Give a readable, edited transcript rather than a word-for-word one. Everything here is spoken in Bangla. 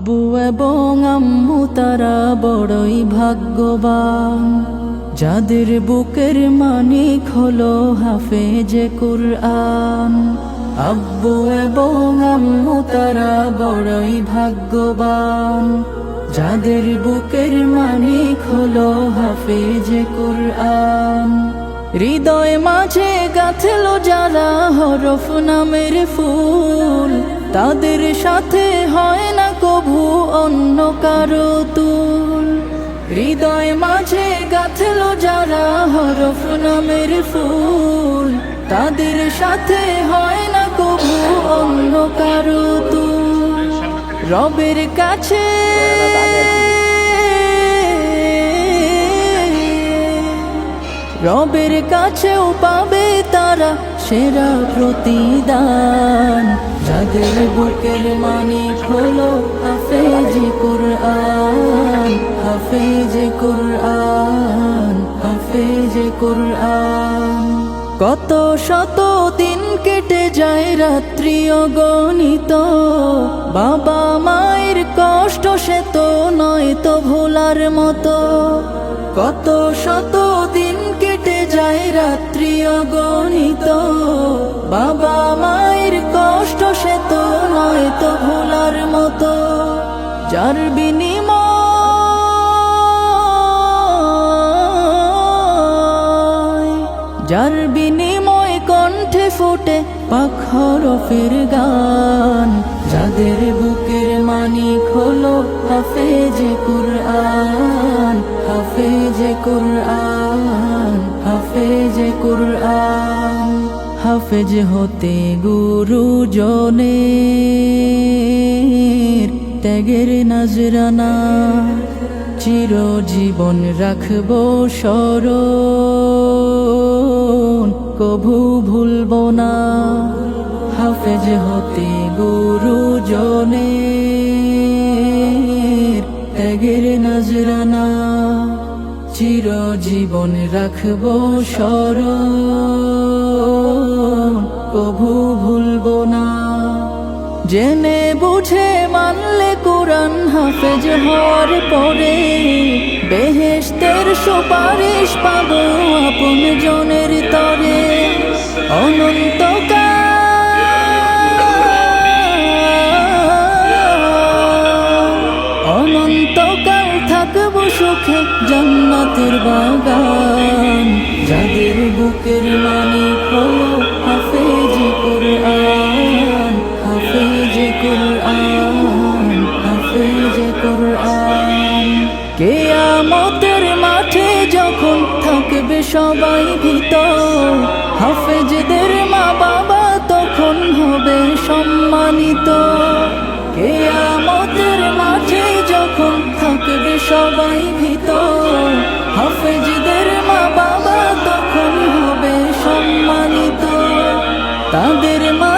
আব্বু এবং আম্মু তারা বড়ই ভাগ্যবান, যাদের বুকের মানিক হলো হাফেজে কুরআন। আব্বু এবং আম্মু তারা বড়ই ভাগ্যবান, যাদের বুকের মানিক হলো হাফেজে কুরআন। হৃদয় মাঝে গাঁথলো যারা হরফ নামের ফুল, তাদের সাথে হয় না কভু অন্য কারো তুল। হৃদয় মাঝে গাঁথলো যারা হরফ নামের ফুল, তাদের সাথে হয় না কভু অন্য কারো তুল। রবের কাছে রবের কাছেও পাবে তারা সেরা প্রতিদান, যাদের বুকের মানিক হলো হাফেজে কুরআন, হাফেজে কুরআন, হাফেজে কুরআন। কত শত দিন কেটে যায় রাত্রি অগণিত, বাবা মায়ের কষ্ট সে তো নয় তো ভোলার মতো। কত শত দিন কেটে যায় রাত্রি অগণিত, বাবা মায়ের কষ্ট সে তো নয় তো ভোলার মতো। যার বিনিময় কণ্ঠে ফোটে পাক হরফের গান, যাদের বুকের মানিক হলো হাফেজে কুরআন, হাফেজে কুরআন, হাফেজে কুরআন। হাফেজ হতে গুরুজনের ত্যাগের নজরানা, চিরজীবন রাখবো স্মরণ, কভু ভুলবো না। হাফেজ হতে গুরুজনের ত্যাগের নজরানা, চিরজীবন রাখবো স্মরণ, কভু ভুলবো না। জেনে বুঝে মানলে কোরআন হাফেজ হওয়ার পরে, বেহেশতের সুপারিশ পাবো আপন জনের তরে। অনন্তকাল থাকবো সুখে জান্নাতের বাগান, যাদের বুকের মানিক হলো হাফেজে কুরআন, হাফেজে কুরআন, হাফেজে কুরআন। কিয়ামতের মাঠে যখন থাকবে সবাই ভীত, হাফেজদের মা বাবা তখন হবে সম্মানিত। কিয়ামতের মাঠে যখন থাকবে সবাই ভীত, হাফেজদের মা বাবা তখন হবে সম্মানিত। তাদের মা